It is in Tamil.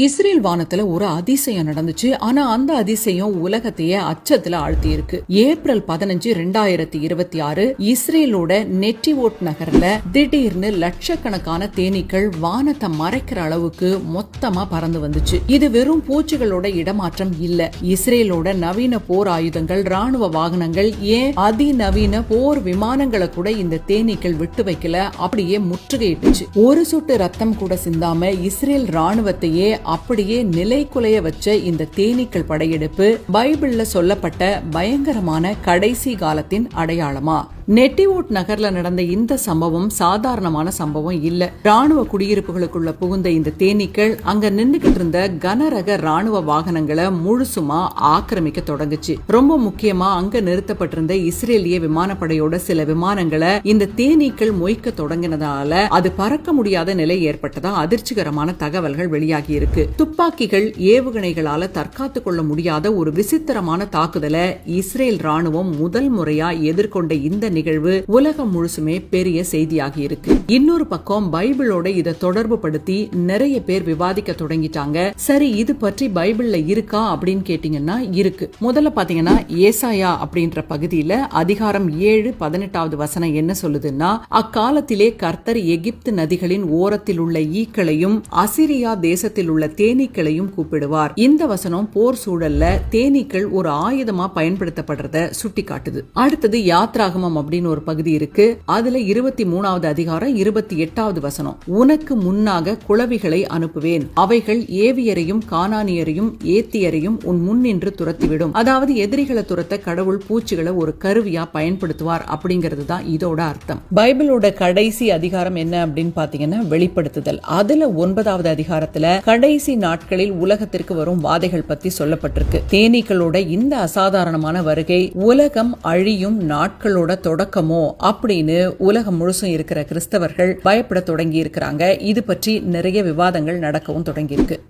இஸ்ரேல் வானத்துல ஒரு அதிசயம் நடந்துச்சு. ஆனா அந்த அதிசயம் உலகத்தையே அச்சத்துல ஆழ்த்தி இருக்கு. ஏப்ரல் 15, 2026 இஸ்ரேலோட நெட்டிவோட் நகர்ல திடீர்னு லட்சக்கணக்கான தேனீக்கள் வானத்தை மறைக்கிற அளவுக்கு மொத்தமா பறந்து வந்துச்சு. இது வெறும் பூச்சிகளோட இடமாற்றம் இல்ல. இஸ்ரேலோட நவீன போர் ஆயுதங்கள், ராணுவ வாகனங்கள், ஏன் அதிநவீன போர் விமானங்களை கூட இந்த தேனீக்கள் விட்டு வைக்கல, அப்படியே முற்றுகையிட்டுச்சு. ஒரு சொட்டு ரத்தம் கூட சிந்தாம இஸ்ரேல் ராணுவத்தையே அப்படியே நிலை குலைய வச்ச இந்த தேனீக்கள் படையெடுப்பு பைபிள்ல சொல்லப்பட்ட பயங்கரமான கடைசி காலத்தின் அடையாளமா? நெட்டிவோட் நகர்ல நடந்த இந்த சம்பவம் சாதாரணமான சம்பவம் இல்ல. ராணுவ குடியிருப்புகளுக்குள்ள புகுந்த இந்த தேனீக்கள் அங்க நின்னுகிட்டு இருந்த கனரக ராணுவ வாகனங்களை முழுசுமா ஆக்கிரமிக்க தொடங்குச்சு. ரொம்ப முக்கியமா அங்க நிறுத்தப்பட்டிருந்த இஸ்ரேலிய விமானப்படையோட சில விமானங்களை இந்த தேனீக்கள் மொய்க்க தொடங்கினதால அது பறக்க முடியாத நிலை ஏற்பட்டதா அதிர்ச்சிகரமான தகவல்கள் வெளியாகி இருக்கு. துப்பாக்கிகள், ஏவுகணைகளால தற்காத்து கொள்ள முடியாத ஒரு விசித்திரமான தாக்குதலை இஸ்ரேல் ராணுவம் முதல் முறையா எதிர்கொண்ட இந்த நிகழ்வு உலகம் முழுசுமே பெரிய செய்தியாகி இருக்கு. இன்னொரு பக்கம் பைபிளோட இத தொடர்பு படுத்தி நிறைய பேர் விவாதிக்க தொடங்கிட்டாங்க. சரி, இது பற்றி பைபிள்ல இருக்கா அப்படின்னு கேட்டீங்கன்னா இருக்கு. முதல்ல பாத்தீங்கன்னா ஏசாயா அப்படின்ற பகுதியில அதிகாரம் 7:18 வசனம் என்ன சொல்லுதுன்னா, அக்காலத்திலே கர்த்தர் எகிப்து நதிகளின் ஓரத்தில் உள்ள ஈக்களையும் அசிரியா தேசத்தில் உள்ள தேனீக்களையும் கூப்பிடுவார். இந்த வசனம் போர் சூழல்ல தேனீக்கள் ஒரு ஆயுதமா பயன்படுத்தப்படுறத சுட்டி காட்டுது. அடுத்தது யாத்ராகமம் அப்படின்னு ஒரு பகுதி இருக்கு. அதுல 23வது அதிகாரம் 28வது வசனம், உனக்கு முன்னாக குளவிகளை அனுப்புவேன், அவைகள் ஏவியரையும் கானானியரையும் ஏத்தியரையும் உன் முன்னின்று துரத்திவிடும். அதாவது எதிரிகளை துரத்த கடவுள் பூச்சிகளை ஒரு கருவியா பயன்படுத்துவார் அப்படிங்கிறது தான் இதோட அர்த்தம். பைபிளோட கடைசி அதிகாரம் என்ன அப்படின்னு பாத்தீங்கன்னா வெளிப்படுத்துதல். அதுல 9வது அதிகாரத்துல கடைசி நாட்களில் உலகத்திற்கு வரும் வாதைகள் பத்தி சொல்லப்பட்டிருக்கு. தேனீக்களோட இந்த அசாதாரணமான வருகை உலகம் அழியும் நாட்களோட தொடக்கமோ அப்படின்னு உலகம் முழுசும் இருக்கிற கிறிஸ்தவர்கள் பயப்பட தொடங்கி இருக்கிறாங்க. இது பற்றி நிறைய விவாதங்கள் நடக்கவும் தொடங்கி இருக்கு.